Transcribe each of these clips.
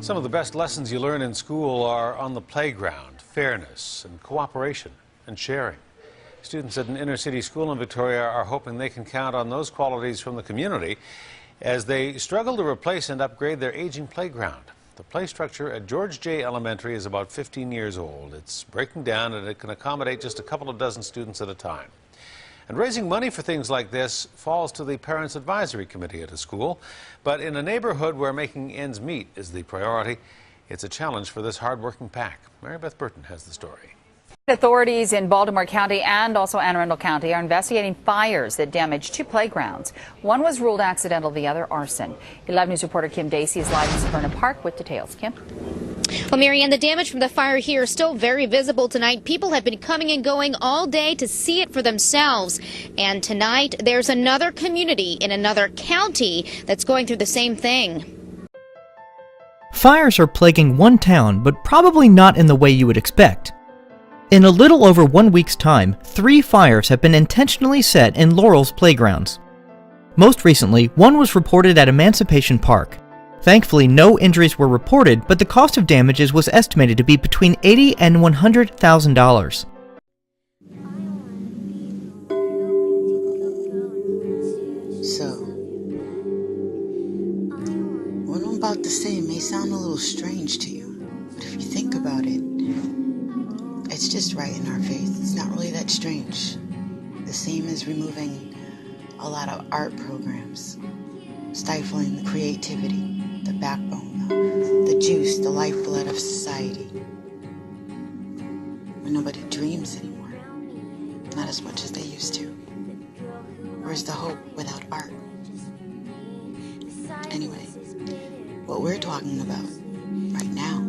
Some of the best lessons you learn in school are on the playground: fairness and cooperation and sharing. Students at an inner-city school in Victoria are hoping they can count on those qualities from the community as they struggle to replace and upgrade their aging playground. The play structure at George J. Elementary is about 15 years old. It's breaking down and it can accommodate just a couple of dozen students at a time. And raising money for things like this falls to the Parents Advisory Committee at a school. But in a neighborhood where making ends meet is the priority, it's a challenge for this hard-working pack. Mary Beth Burton has the story. Authorities in Baltimore County and also Anne Arundel County are investigating fires that damaged two playgrounds. One was ruled accidental, the other arson. 11 News reporter Kim Dacey is live in Severna Park with details. Kim? Well, Marianne, the damage from the fire here is still very visible tonight. People have been coming and going all day to see it for themselves. And tonight, there's another community in another county that's going through the same thing. Fires are plaguing one town, but probably not in the way you would expect. In a little over 1 week's time, 3 fires have been intentionally set in Laurel's playgrounds. Most recently, one was reported at Emancipation Park. Thankfully, no injuries were reported, but the cost of damages was estimated to be between $80,000 and $100,000. So, what I'm about to say may sound a little strange to you, but if you think about it, it's just right in our face. It's not really that strange. The same as removing a lot of art programs, stifling the creativity, the backbone, the juice, the lifeblood of society. When nobody dreams anymore, not as much as they used to. Where's the hope without art? Anyway, what we're talking about right now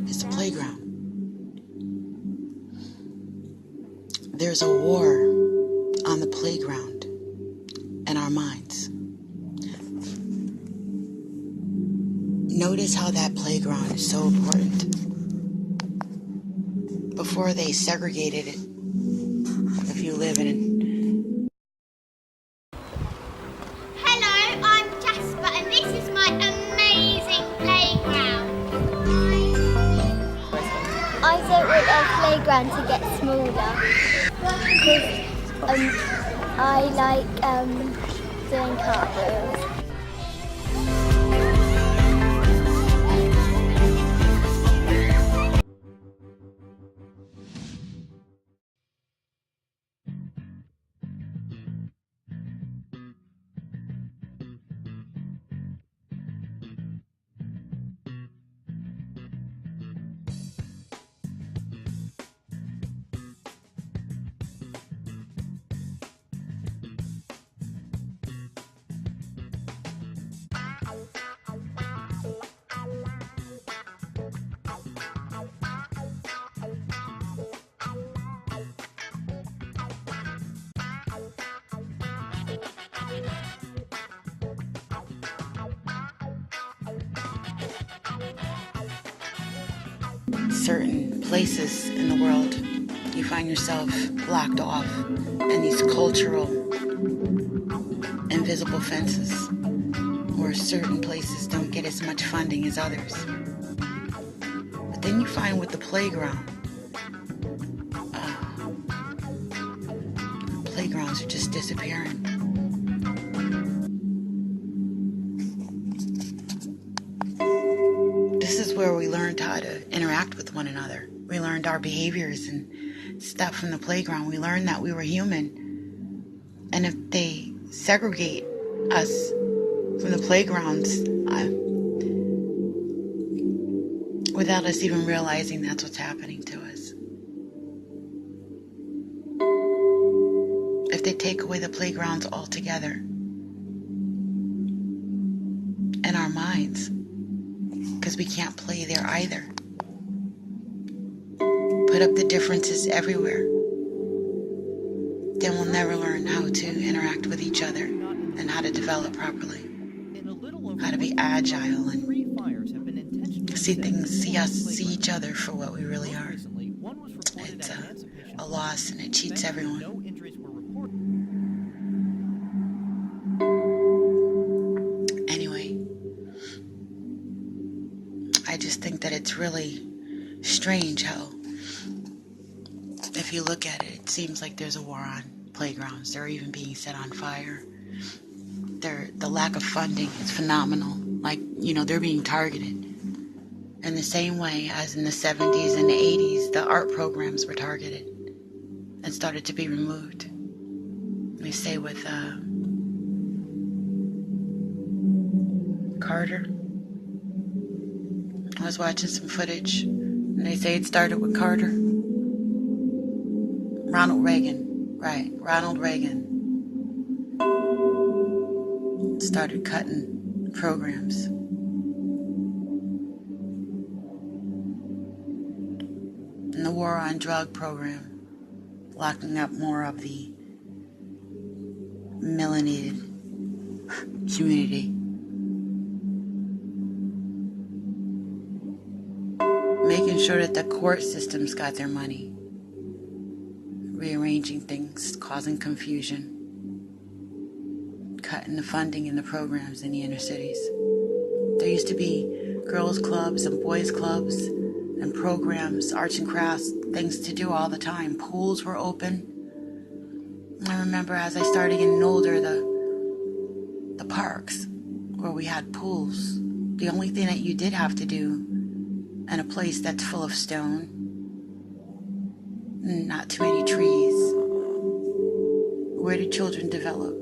is the playground. There's a war on the playground and our minds. Notice how that playground is so important. Before they segregated it, if you live in... Hello, I'm Jasper and this is my amazing playground. I don't want our playground to get smaller. Because I like doing cartwheels. Certain places in the world, you find yourself blocked off in these cultural invisible fences, where certain places don't get as much funding as others. But then you find with the playground, playgrounds are just disappearing. This is where we learned how to interact with one another. We learned our behaviors and stuff from the playground. We learned that we were human. And if they segregate us from the playgrounds, without us even realizing that's what's happening to us. If they take away the playgrounds altogether, and our minds, because we can't play there either. Put up the differences everywhere. Then we'll never learn how to interact with each other and how to develop properly. How to be agile and see each other for what we really are. It's a loss and it cheats everyone. think that it's really strange how, if you look at it, it seems like there's a war on playgrounds. They're even being set on fire. The lack of funding is phenomenal. Like, they're being targeted. In the same way as in the 70s and the 80s, the art programs were targeted and started to be removed. They say with Carter. I was watching some footage, and they say it started with Carter. Ronald Reagan, right, Ronald Reagan started cutting programs. And the war on drug program, locking up more of the melanated community. Making sure that the court systems got their money. Rearranging things, causing confusion. Cutting the funding in the programs in the inner cities. There used to be girls' clubs and boys' clubs and programs, arts and crafts, things to do all the time. Pools were open. I remember as I started getting older, the parks where we had pools. The only thing that you did have to do in a place that's full of stone, not too many trees, where do children develop?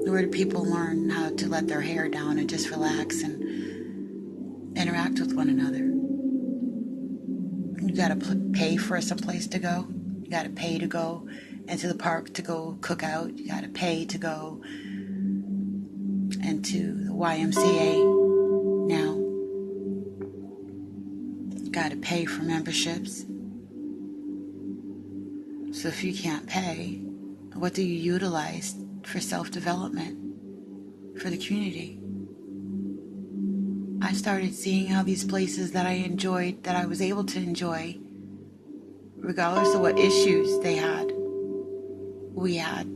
Where do people learn how to let their hair down and just relax and interact with one another? You gotta pay for some place to go. You gotta pay to go into the park to go cook out. You gotta pay to go into the YMCA now. You gotta pay for memberships. So if you can't pay, what do you utilize for self-development for the community? I started seeing how these places that I enjoyed, that I was able to enjoy, regardless of what issues we had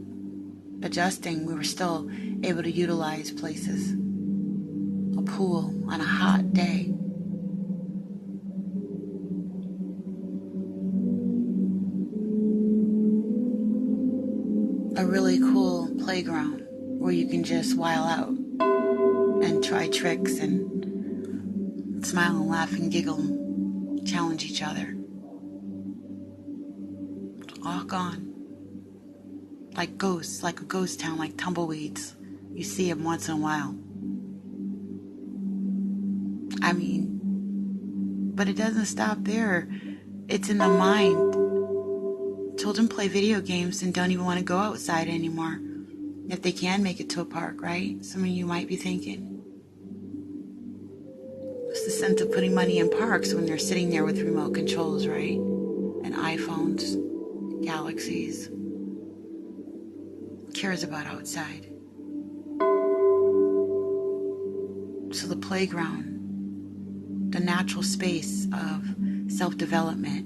adjusting, we were still able to utilize places. A pool on a hot day. A really cool playground where you can just while out and try tricks and smile and laugh and giggle and challenge each other. All gone. Like ghosts, like a ghost town, like tumbleweeds. You see them once in a while. I mean, but it doesn't stop there. It's in the mind. Children play video games and don't even want to go outside anymore. If they can make it to a park, right? Some of you might be thinking. What's the sense of putting money in parks when they're sitting there with remote controls, right? And iPhones, Galaxies. Who cares about outside? So the playground, the natural space of self-development,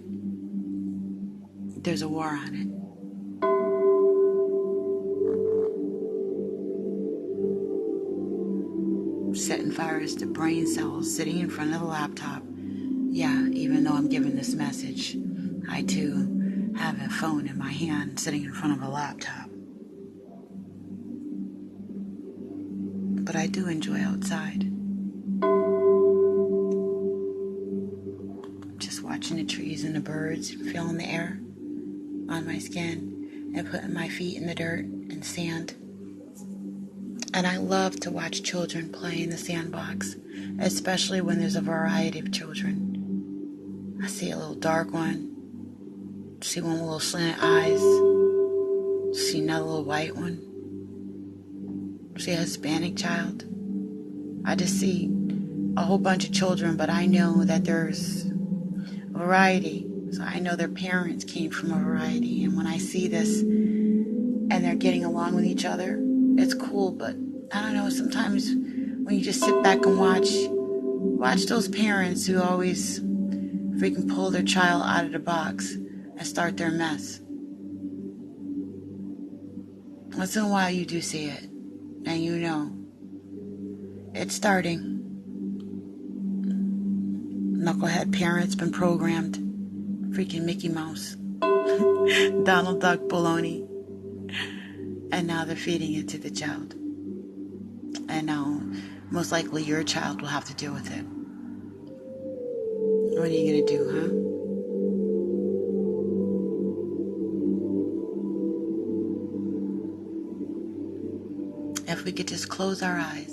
there's a war on it. Setting fires to brain cells sitting in front of the laptop. Yeah, even though I'm giving this message, I too have a phone in my hand sitting in front of a laptop. But I do enjoy outside. Just watching the trees and the birds, feeling the air on my skin and putting my feet in the dirt and sand. And I love to watch children play in the sandbox, especially when there's a variety of children. I see a little dark one, see one with little slanted eyes, see another little white one, see a Hispanic child. I just see a whole bunch of children, but I know that there's a variety. So I know their parents came from a variety. And when I see this and they're getting along with each other, it's cool. But I don't know, sometimes when you just sit back and watch those parents who always freaking pull their child out of the box and start their mess. Once in a while you do see it, and you know it's starting. And knucklehead parents been programmed. Freaking Mickey Mouse. Donald Duck baloney. And now they're feeding it to the child. And now, most likely, your child will have to deal with it. What are you going to do, huh? If we could just close our eyes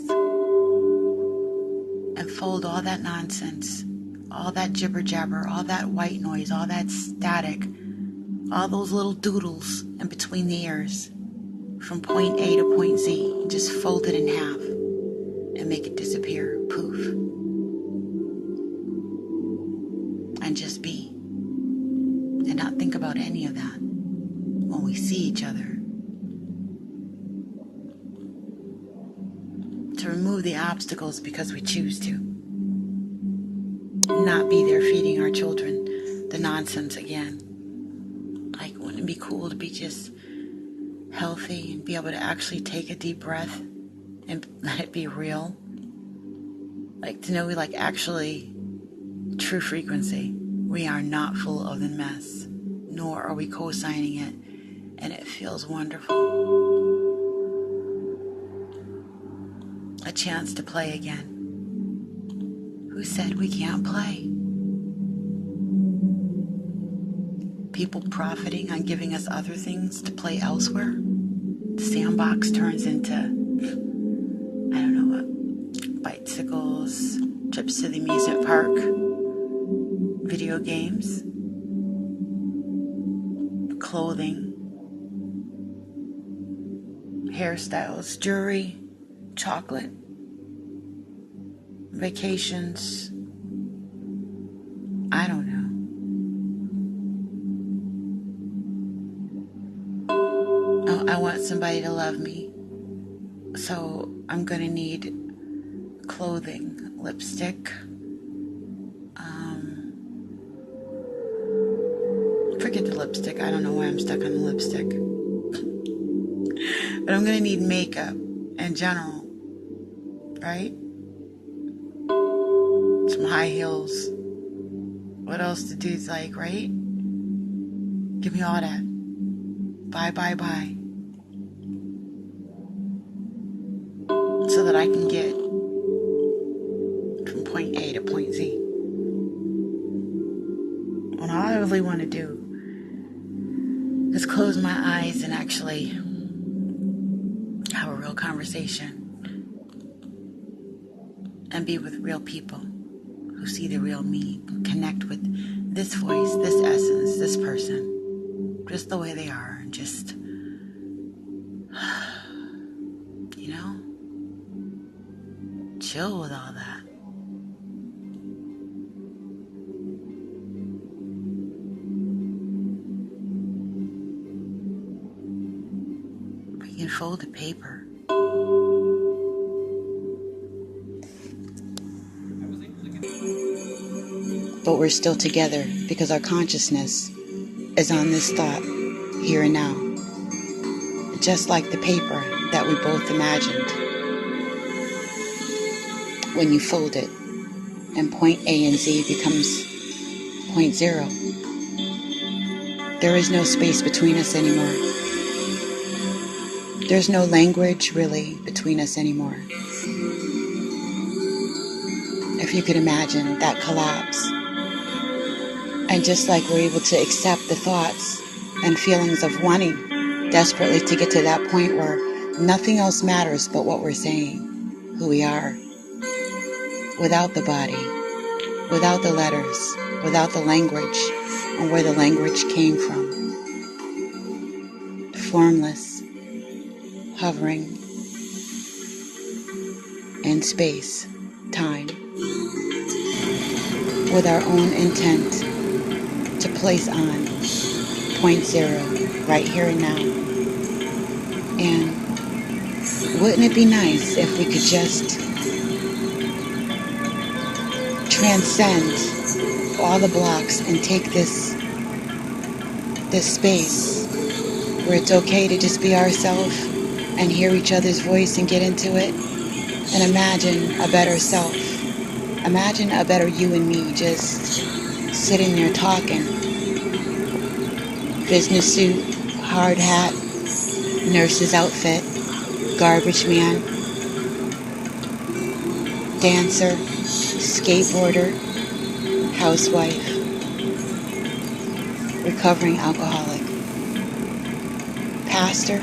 and fold all that nonsense, all that jibber jabber, all that white noise, all that static, all those little doodles in between the ears, from point A to point Z, and just fold it in half and make it disappear. Poof. And just be. And not think about any of that when we see each other. To remove the obstacles because we choose to. Not be there feeding our children the nonsense again. Like, wouldn't it be cool to be just healthy and be able to actually take a deep breath and let it be real? Like, to know we like actually true frequency. We are not full of the mess, nor are we co-signing it, and it feels wonderful. A chance to play again. Who said we can't play? People profiting on giving us other things to play elsewhere. The sandbox turns into, I don't know what, bicycles, trips to the amusement park, video games, clothing, hairstyles, jewelry, chocolate, vacations. I don't know. Oh, I want somebody to love me. So I'm going to need clothing, lipstick. Forget the lipstick. I don't know why I'm stuck on the lipstick. But I'm going to need makeup in general. Right? Some high heels. What else do dudes like, right? Give me all that. Bye, bye, bye. So that I can get from point A to point Z. And all I really want to do is close my eyes and actually have a real conversation. And be with real people who see the real me, connect with this voice, this essence, this person, just the way they are, and just, you know, chill with all that. We can fold the paper. But we're still together because our consciousness is on this thought here and now. Just like the paper that we both imagined. When you fold it and point A and Z becomes point zero, there is no space between us anymore. There's no language really between us anymore. If you could imagine that collapse. And just like we're able to accept the thoughts and feelings of wanting desperately to get to that point where nothing else matters but what we're saying, who we are, without the body, without the letters, without the language, and where the language came from. Formless, hovering in space, time, with our own intent to place on point zero, right here and now. And wouldn't it be nice if we could just transcend all the blocks and take this space where it's okay to just be ourselves and hear each other's voice and get into it and imagine a better self Imagine a better you and me just sitting there talking. Business suit, hard hat, nurse's outfit, garbage man, dancer, skateboarder, housewife, recovering alcoholic, pastor,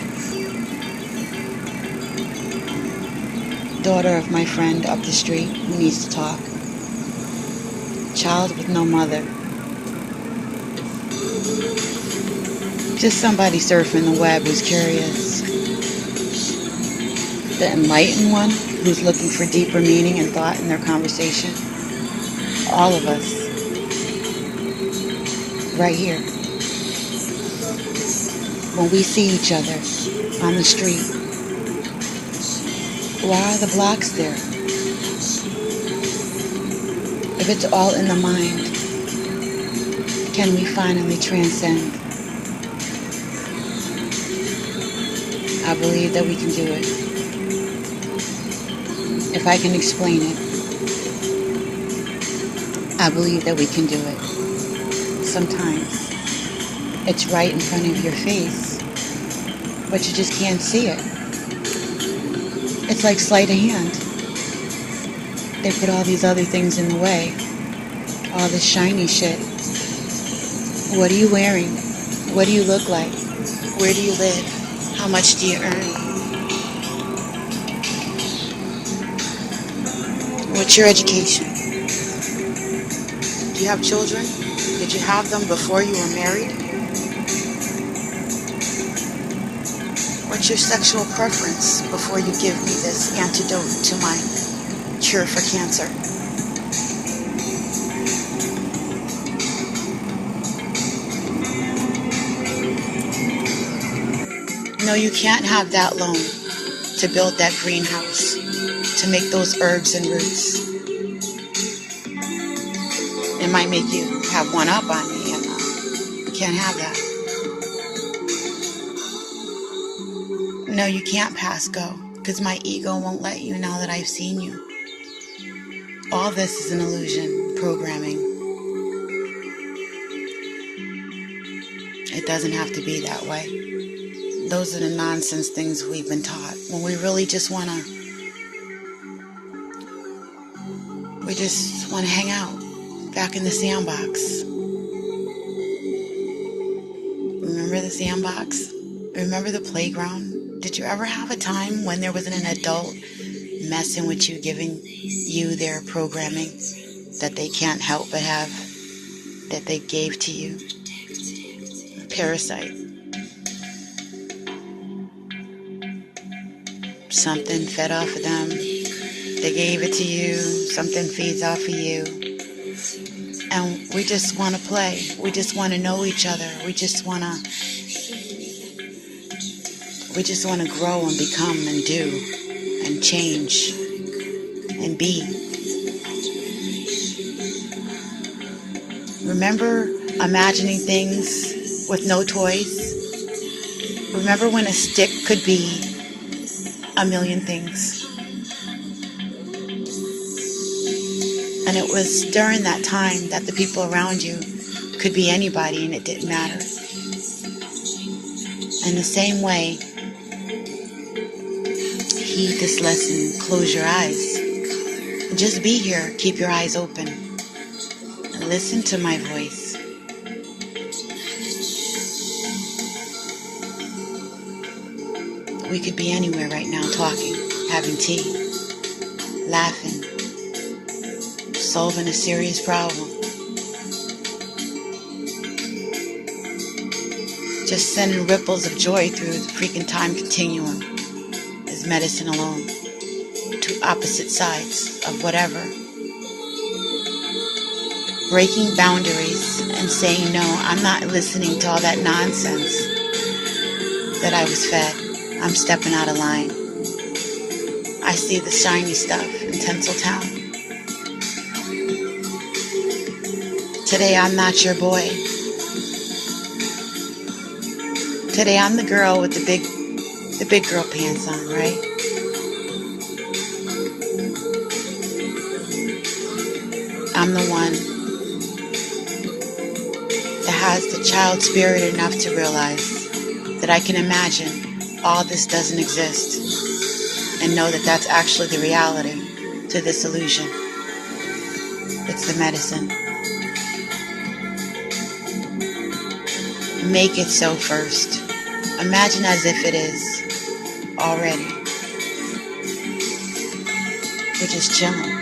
daughter of my friend up the street who needs to talk, child with no mother, just somebody surfing the web who's curious, the enlightened one who's looking for deeper meaning and thought in their conversation. All of us, right here. When we see each other on the street, why are the blocks there? If it's all in the mind, can we finally transcend? I believe that we can do it. If I can explain it, I believe that we can do it. Sometimes it's right in front of your face, but you just can't see it. It's like sleight of hand. They put all these other things in the way. All this shiny shit. What are you wearing? What do you look like? Where do you live? How much do you earn? What's your education? Do you have children? Did you have them before you were married? What's your sexual preference before you give me this antidote to my cure for cancer? No, you can't have that loan to build that greenhouse, to make those herbs and roots. It might make you have one up on me, and you can't have that. No, you can't pass go, because my ego won't let you now that I've seen you. All this is an illusion, programming. It doesn't have to be that way. Those are the nonsense things we've been taught. When we really just want to hang out back in the sandbox. Remember the sandbox? Remember the playground? Did you ever have a time when there wasn't an adult messing with you, giving you their programming that they can't help but have, that they gave to you? A parasite. Something fed off of them. They gave it to you. Something feeds off of you. And we just want to play. We just want to know each other. We just want to grow and become and do and change and be. Remember imagining things with no toys? Remember when a stick could be a million things? And it was during that time that the people around you could be anybody and it didn't matter. In the same way, heed this lesson, close your eyes. Just be here, keep your eyes open. And listen to my voice. We could be anywhere right now talking, having tea, laughing, solving a serious problem. Just sending ripples of joy through the freaking time continuum is medicine alone. Two opposite sides of whatever. Breaking boundaries and saying, no, I'm not listening to all that nonsense that I was fed. I'm stepping out of line. I see the shiny stuff in Tinseltown. Today I'm not your boy. Today I'm the girl with the big girl pants on, right? I'm the one that has the child spirit enough to realize that I can imagine all this doesn't exist and know that that's actually the reality to this illusion. It's the medicine. Make it so first. Imagine as if it is already. We're just chilling.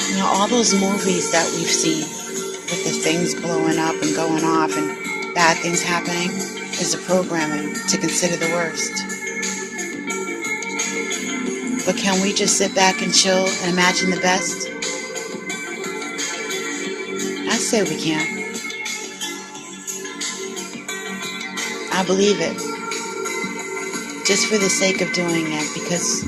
You know, all those movies that we've seen with the things blowing up and going off and bad things happening is the programming to consider the worst. But can we just sit back and chill and imagine the best? I say we can. I believe it. Just for the sake of doing it, because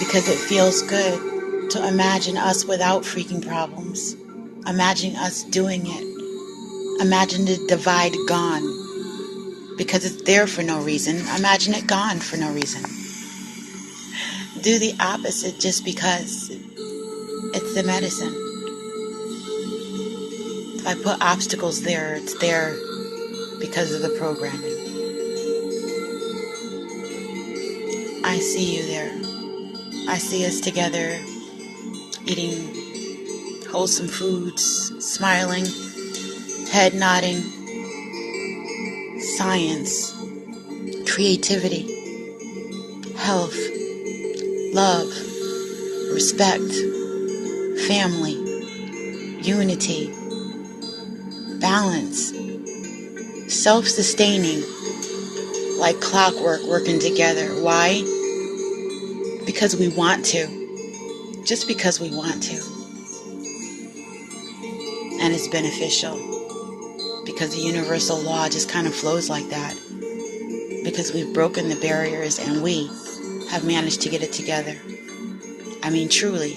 it feels good to imagine us without freaking problems. Imagine us doing it. Imagine the divide gone. Because it's there for no reason. Imagine it gone for no reason. Do the opposite just because it's the medicine. If I put obstacles there, it's there because of the programming. I see you there. I see us together eating wholesome foods, smiling, head nodding, science, creativity, health, love, respect, family, unity, balance, self-sustaining, like clockwork working together. Why? Because we want to. Just because we want to. And it's beneficial. Because the universal law just kind of flows like that. Because we've broken the barriers and we have managed to get it together. I mean, truly.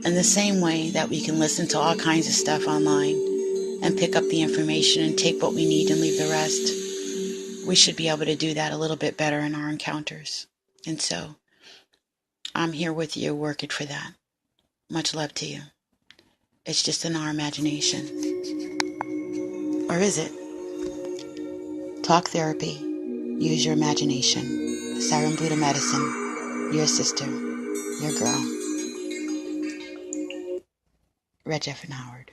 In the same way that we can listen to all kinds of stuff online and pick up the information and take what we need and leave the rest, we should be able to do that a little bit better in our encounters. And so, I'm here with you working for that. Much love to you. It's just in our imagination. Or is it? Talk therapy. Use your imagination. Siren Buddha Medicine. Your sister. Your girl. REGFNHOWARD.